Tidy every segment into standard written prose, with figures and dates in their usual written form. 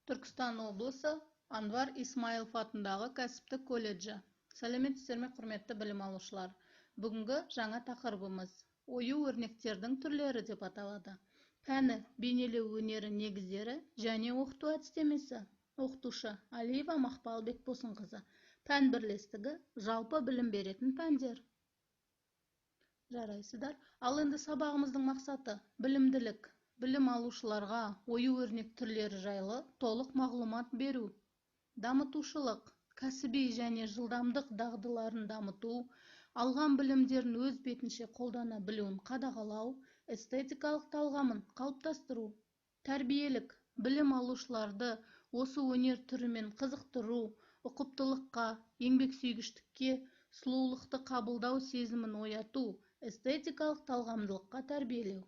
Түркістан облысы Анвар Исмаилов атындағы кәсіптік колледжі. Сәлеметсіздер ме, құрметті білім алушылар. Бүгінгі жаңа тақырыбымыз ою-өрнектердің түрлері деп аталады. Пәні бейнелеу өнері негіздері және оқыту әдістемесі. Оқытушы Алиева Мақпал Бекбосынқызы. Пән бірлестігі жалпы білім беретін пәндер. Жарайсыздар. Ал енді сабағымыздың мақсаты білімділік. Білім алушыларға ою-өрнек түрлері жайлы толық мағлұмат беру. Дамытушылық, кәсіби және жылдамдық дағдыларын дамыту, алған білімдерін өз бетінше қолдана білуін қадағалау, эстетикалық талғамын қалыптастыру. Тәрбиелік, білім алушыларды осы өнер түрімен қызықтыру, ұқыптылыққа, еңбексүйгіштікке, сұлулықты қабылдау сезімін ояту, эстетикалық талғамдылыққа тәрбиелеу.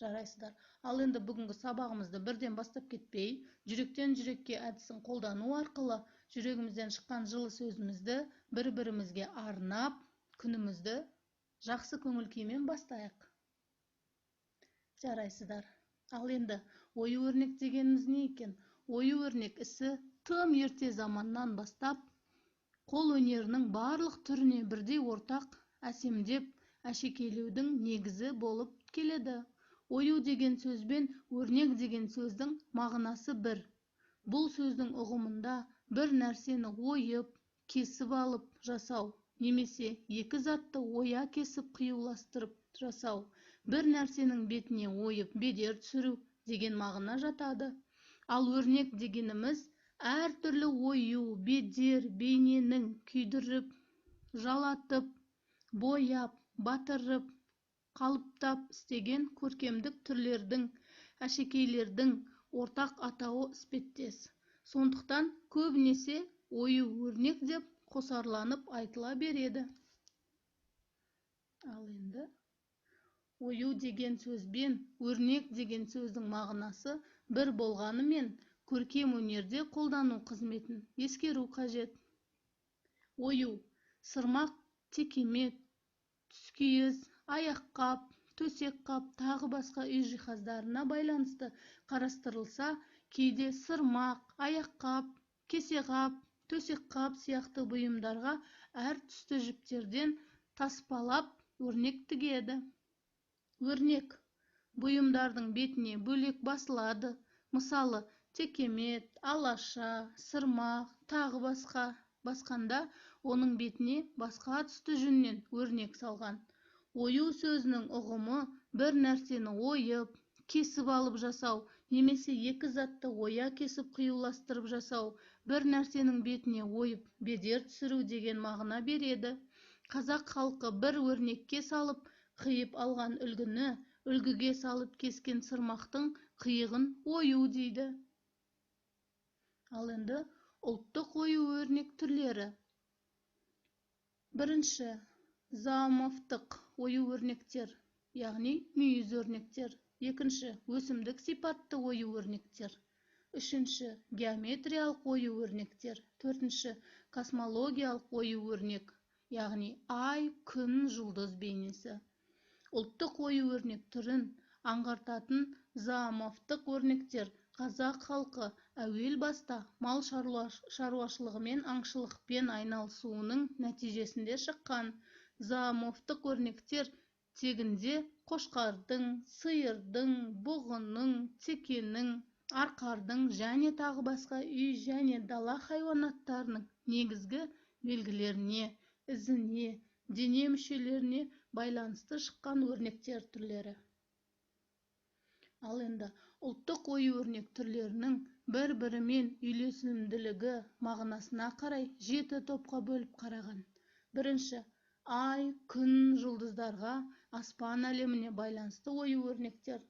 Жарайсыздар. Ал енді бүгінгі сабағымызды бірден бастап кетпей, жүректен жүрекке әдісін қолдану арқылы жүрегімізден шыққан жылы сөзімізді бір-бірімізге арнап, күнімізді жақсы көңіл күймен бастайық. Жарайсыздар. Ал енді ою-өрнек дегеніміз не екен? Ою-өрнек ісі тым ерте заманнан бастап, қол өнерінің барлық түріне бірдей ортақ әсемдеп, әшекейлеудің негізі болып келеді. Ою деген сөзбен өрнек деген сөздің мағынасы бір. Бұл сөздің ұғымында бір нәрсені ойып, кесіп алып жасау, немесе екі затты оя кесіп қиюластырып жасау, бір нәрсенің бетіне ойып бедер түсіру деген мағына жатады. Ал өрнек дегеніміз әртүрлі ою, бедер, бейненің күйдіріп, жалатып, бояп, батырып, қалыптап істеген көркемдік түрлердің, әшекейлердің ортақ атауы іспеттес. Сондықтан көбінесе ою-өрнек деп қосарланып айтыла береді. Ал енді ою деген сөзбен өрнек деген сөздің мағынасы бір болғанымен, көркем өнерде қолдану қызметін ескеру қажет. Ою, сырмақ, текемет, түскиіз, аяққап, төсекқап, тағы басқа үй жиһаздарына байланысты қарастырылса, кейде сырмақ, аяққап, кесеқап, төсекқап сияқты бұйымдарға әр түсті жіптерден таспалап өрнек тігеді. Өрнек бұйымдардың бетіне бөлек басылады. Мысалы, текемет, алаша, сырмақ, тағы басқанда оның бетіне басқа түсті жүннен өрнек салған. Ою сөзінің ұғымы бір нәрсені ойып, кесіп алып жасау, немесе екі затты оя кесіп қиюластырып жасау, бір нәрсенің бетіне ойып, бедер түсіру деген мағына береді. Қазақ халқы бір өрнекке салып, қиып алған үлгіні, үлгіге салып кескен сырмақтың қиығын ою дейді. Ал енді ұлттық ою-өрнек түрлері. Бірінші, зооморфтық ою-өрнектер, яғни мүйіз өрнектер. Екінші, өсімдік сипатты ою-өрнектер. Үшінші, геометриялық ою-өрнектер. Төртінші, космологиялық ою-өрнек, яғни ай, күн, жұлдыз бейнесі. Ұлттық ою-өрнек түрін аңғартатын зооморфтық өрнектер қазақ халқы әуел баста мал шаруашылығымен, аңшылықпен айналысуының нәтижесінде шыққан. Зооморфтық өрнектер тегінде қошқардың, сиырдың, бұғының, текенің, арқардың және тағы басқа үй және дала хайуанаттарының негізгі белгілеріне, ізіне, дене мүшелеріне байланысты шыққан өрнектер түрлері. Ал енді ұлттық ою-өрнек түрлерінің бір-бірімен үйлесімділігі мағынасына қарай 7 топқа бөліп қараған. Бірінші, ай, күн, жұлдыздарға, аспан әлеміне байланысты ою-өрнектер.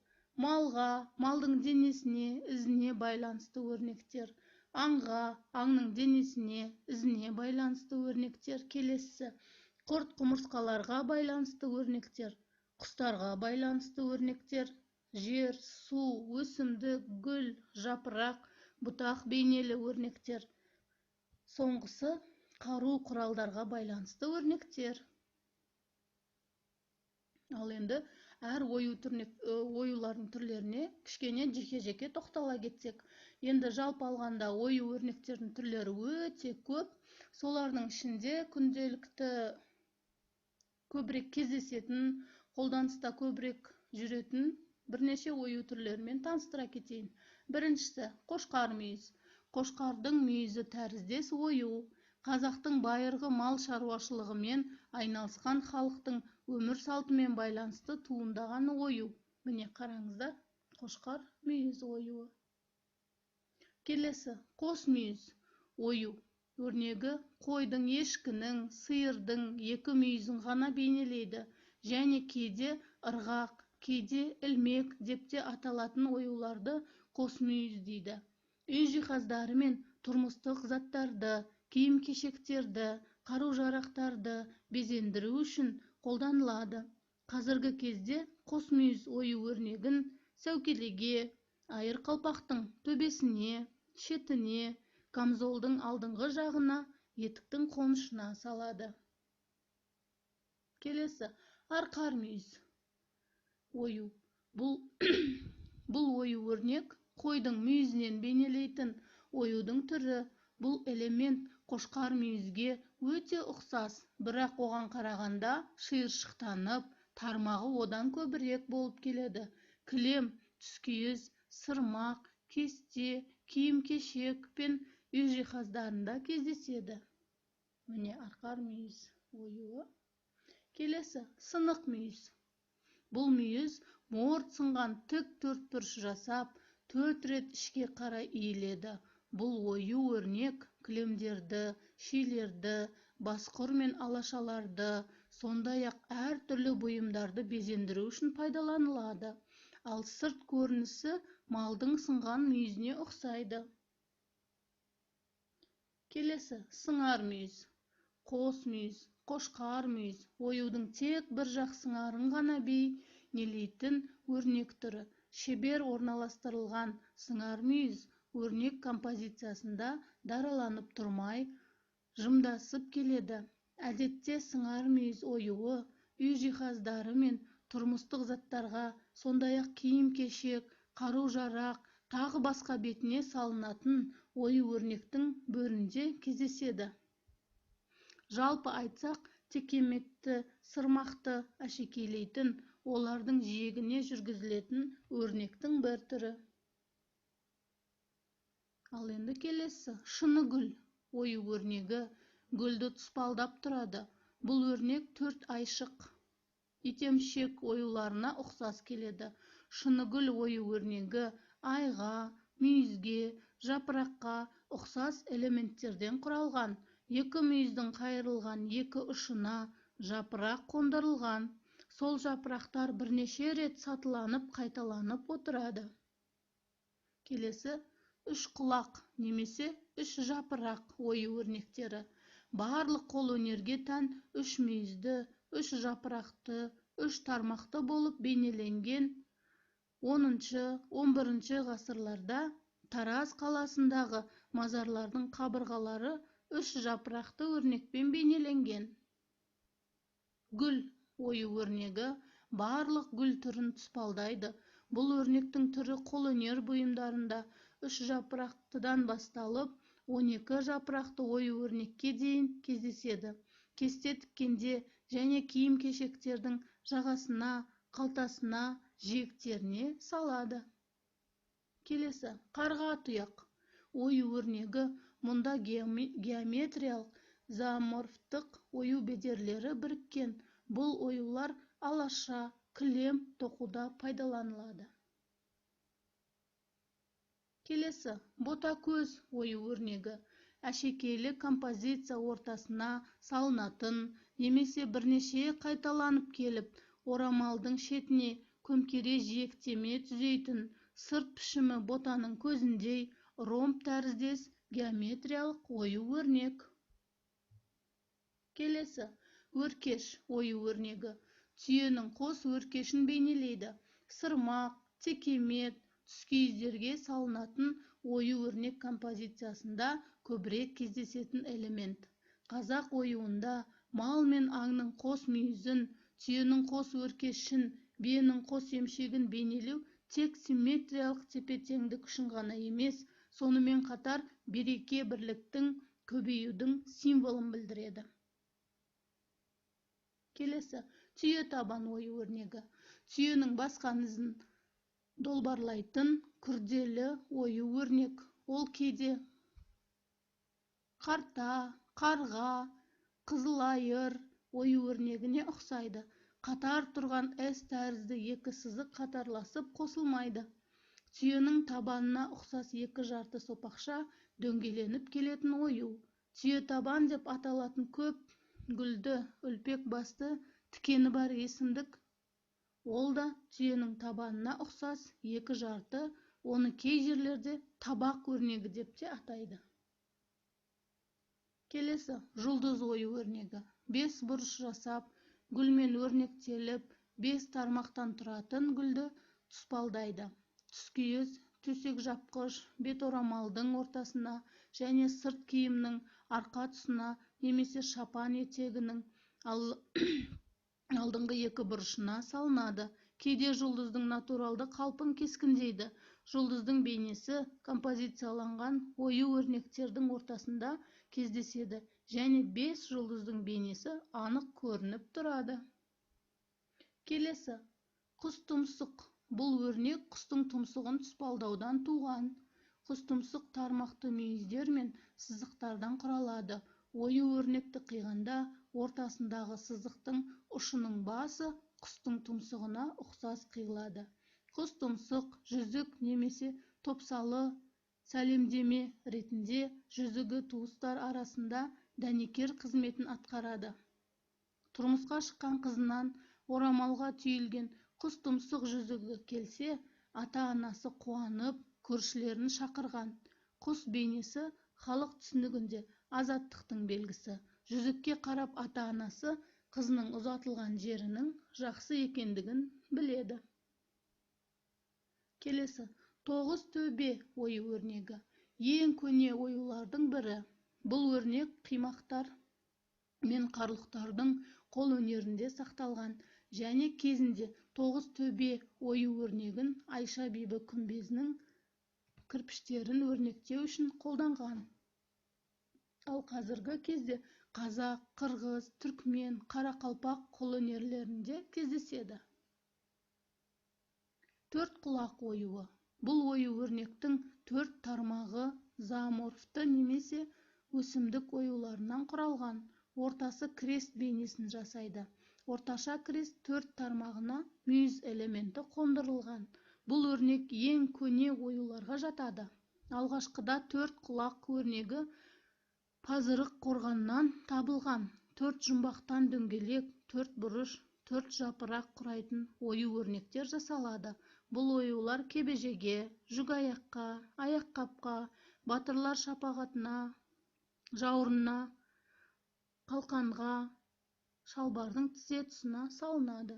Малға, малдың денесіне, ізіне байланысты өрнектер. Аңға, аңның денесіне, ізіне байланысты өрнектер. Келесі, құрт-құмырсқаларға байланысты өрнектер. Құстарға байланысты өрнектер. Жер, су, өсімдік, гүл, жапырақ, бұтақ бейнелі өрнектер. Соңғысы, қару-құралдарға байланысты өрнектер. Ал енді Әр оюлардың түрлеріне кішкене жеке-жеке тоқтала кетсек. Енді жалпы алғанда ою өрнектердің түрлері өте көп. Солардың ішінде күнделікті көбірек кездесетін, қолданыста көбірек жүретін бірнеше ою түрлерімен таныстыра кетейін. Біріншісі қошқар мүйіз. Қошқардың мүйізі тәріздес ою. Қазақтың байырғы мал шаруашылығымен айналысқан халықтың өмір салтымен байланысты туындаған ою. Міне қараңыздар, қошқар мүйіз оюы. Келесі қос мүйіз ою. Өрнегі қойдың, ешкінің, сиырдың екі мүйізін ғана бейнелейді және кейде ырғақ, кейде ілмек деп те аталатын оюларды қос мүйіз дейді. Үй жиһаздары мен тұрмыстық заттарды, киім-кешектерді, қару-жарақтарды безендіру үшін қолданылады. Қазіргі кезде қос мүйіз ою өрнегін сәукелеге, айыр қалпақтың төбесіне, шетіне, камзолдың алдыңғы жағына, етіктің қонышына салады. Келесі арқар мүйіз ою. Бұл ою өрнек қойдың мүйізінен бейнелейтін оюдың түрі. Бұл элемент қошқар мүйізге өте ұқсас, бірақ оған қарағанда шиыршықтанып, тармағы одан көбірек болып келеді. Кілем, түскиіз, сырмақ, кесте, киім-кешек пен үй жиһаздарында кездеседі. Міне арқар мүйіз оюы. Келесі сынық мүйіз. Бұл мүйіз морт сынған тік төртбұрыш жасап, 4 рет ішке қарай иіледі. Бұл ою өрнек кілемдерді, шилерді, басқұр мен алашаларды, сондай-ақ әртүрлі бұйымдарды безендіру үшін пайдаланылады. Ал сырт көрінісі малдың сынған мүйізіне ұқсайды. Келесі сыңар мүйіз. Қос мүйіз, қошқар мүйіз оюдың тек бір жақ сыңарын ғана бейнелейтін өрнек түрі. Шебер орналастырылған сыңар мүйіз өрнек композициясында дараланып тұрмай, жымдасып келеді. Әдетте сыңар мүйіз оюы үй жиһаздары мен тұрмыстық заттарға, сондай-ақ киім-кешек, қару-жарақ, тағы басқа бетіне салынатын ою өрнектің бөрінде кездеседі. Жалпы айтсақ, текеметті, сырмақты әшекейлейтін, олардың жиегіне жүргізілетін өрнектің бір түрі. Ал енді келесі шыны гүл ою өрнегі. Гүлді тұспалдап тұрады. Бұл өрнек 4 айшық итемшек оюларына ұқсас келеді. Шыны гүл ою өрнегі айға, мүйізге, жапыраққа ұқсас элементтерден құралған. Екі мүйіздің қайырылған екі ұшына жапырақ қондырылған. Сол жапырақтар бірнеше рет сатыланып, қайталанып отырады. Келесі үш құлақ немесе үш жапырақ ою өрнектері. Барлық қол өнерге тән үш мүйізді, үш жапырақты, үш тармақты болып бейнеленген. 10-11 ғасырларда Тараз қаласындағы мазарлардың қабырғалары үш жапырақты өрнекпен бейнеленген. Гүл ою өрнегі барлық гүл түрін тұспалдайды. Бұл өрнектің түрі қолөнер бұйымдарында 3 жапырақтыдан басталып, 12 жапырақты ою өрнекке дейін кездеседі. Кесте тіккенде және киім-кешектердің жағасына, қалтасына, жиектеріне салады. Келесі қарға тұяқ ою өрнегі. Мұнда геометриялық, зооморфтық ою бедерлері біріккен. Бұл оюлар алаша, кілем тоқуда пайдаланылады. Келесі бота көз ою өрнегі. Әшекейлі композиция ортасына салынатын, немесе бірнеше қайталанып келіп, орамалдың шетіне көмкере жиектеме түзейтін, сырт пішімі ботаның көзіндей ромб тәріздес геометриялық ою өрнек. Келесі өркеш ою өрнегі. Түйенің қос өркешін бейнелейді. Сырмақ, текемет, түскиіздерге салынатын ою өрнек композициясында көбірек кездесетін элемент. Қазақ оюында мал мен аңның қос мүйізін, түйенің қос өркешін б-нің қос емшегін бейнелеу тек симметриялық тепе-теңдік үшін ғана емес, сонымен қатар береке бірліктің көбеюдің символын білдіреді. Келесі, түйе табан ою өрнегі. Түйенің басқан ізін долбарлайтын күрделі ою өрнек. Ол кейде қарта, қарға, қызылайыр ою өрнегіне ұқсайды. Қатар тұрған S тәрізді екі сызық қатарласып қосылмайды. Түйенің табанына ұқсас екі жарты сопақша дөңгеленіп келетін ою. Түйе табан деп аталатын көп гүлді, үлпек басты, тікені бар есімдік. Ол да түйенің табанына ұқсас екі жарты, оны кей жерлерде табақ өрнегі деп те атайды. Келесі, жұлдыз ою өрнегі. 5 бұрыш жасап, гүлмен өрнектеліп, 5 тармақтан тұратын гүлді тұспалдайды. Түскиіз, төсек жапқыш, бет орамалдың ортасына және сырт киімнің арқа тұсына немесе шапан етегінің алдыңғы екі бұрышына салынады. Кейде жұлдыздың натуралды қалпын кескіндейді. Жұлдыздың бейнесі композицияланған ою өрнектердің ортасында кездеседі және 5 жұлдыздың бейнесі анық көрініп тұрады. Келесі, құс тұмсық. Бұл өрнек құстың тұмсығын тұспалдаудан туған. Құс тұмсық тармақты мүйіздер мен сызықтардан құралады. Ою өрнекті қиғанда ортасындағы сызықтың ұшының басы құстың тұмсығына ұқсас қиылады. Құс тұмсық жүзік немесе топсалы сәлемдеме ретінде жүзігі туыстар арасында дәнекер қызметін атқарады. Тұрмысқа шыққан қызынан орамалға түйілген құс тұмсық жүзігі келсе, ата-анасы қуанып, көршілерін шақырған. Құс бейнесі халық түсінігінде азаттықтың белгісі. Жүзікке қарап ата-анасы қызының ұзатылған жерінің жақсы екендігін біледі. Келесі, 9 төбе ою өрнегі. Ең көне оюлардың бірі. Бұл өрнек қимақтар мен қарлықтардың қол өнерінде сақталған және кезінде 9 төбе ою өрнегін Айша бибі күмбезінің кірпіштерін өрнектеу үшін қолданған. Ал қазіргі кезде қазақ, қырғыз, түркмен, қарақалпақ қол өнерлерінде кездеседі. 4 құлақ оюы. Бұл ою өрнектің 4 тармағы зооморфты немесе өсімдік оюларынан құралған. Ортасы крест бейнесін жасайды. Орташа крест 4 тармағына мүйіз элементі қондырылған. Бұл өрнек ең көне оюларға жатады. Алғашқыда 4 құлақ өрнегі Пазырық қорғаннан табылған. 4 жұмбақтан дөңгелек, 4 бұрыш, 4 жапырақ құрайтын ою өрнектер жасалады. Бұл оюлар кебежеге, жүк аяққа, аяққапқа, батырлар шапағатына, жауырынына, қалқанға, шалбардың тізе тұсына салынады.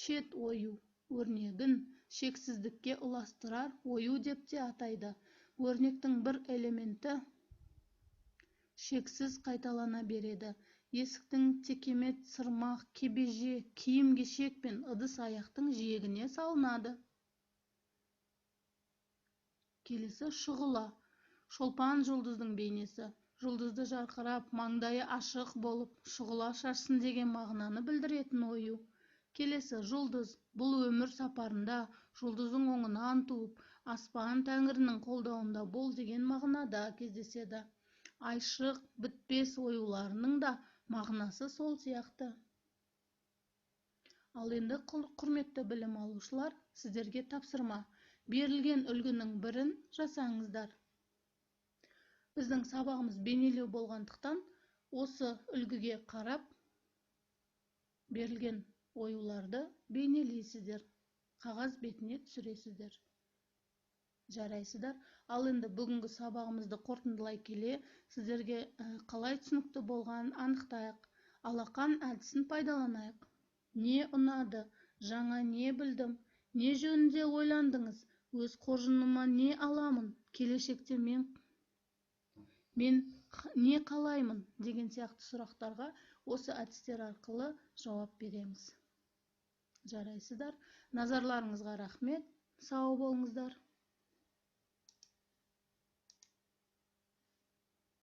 Шет ою өрнегін шексіздікке ұластырар ою деп те атайды. Өрнектің бір элементі шексіз қайталана береді. Есіктің текемет, сырмақ, кебеже, киім-кешек пен ыдыс аяқтың жиегіне салынады. Келесі, шұғыла. Шолпан жұлдыздың бейнесі. Жұлдызды жарқырап, маңдайы ашық болып, шұғыла шашсын деген мағынаны білдіретін ою. Келесі, жұлдыз. Бұл өмір сапарында жұлдыздың оңынан туып, аспан тәңірінің қолдауында бол деген мағынада кездеседі. Айшық, бітпес оюларының да мағынасы сол сияқты. Ал енді құрметті білім алушылар, сіздерге тапсырма. Берілген үлгінің бірін жасаңыздар. Біздің сабағымыз бейнелеу болғандықтан, осы үлгіге қарап берілген оюларды бейнелейсіздер. Қағаз бетіне түсіресіздер. Жарайсыздар. Ал енді бүгінгі сабағымызды қорытындылай келе, сіздерге қалай түсінікті болғанын анықтайық. Алақан әдісін пайдаланайық. Не ұнады, жаңа не білдім, не жөнінде ойландыңыз, өз қоржыныма не аламын, келешекте мен не қалаймын деген сияқты сұрақтарға осы әдістер арқылы жауап береміз. Жарайсыздар. Назарларыңызға рахмет. Сау болыңыздар.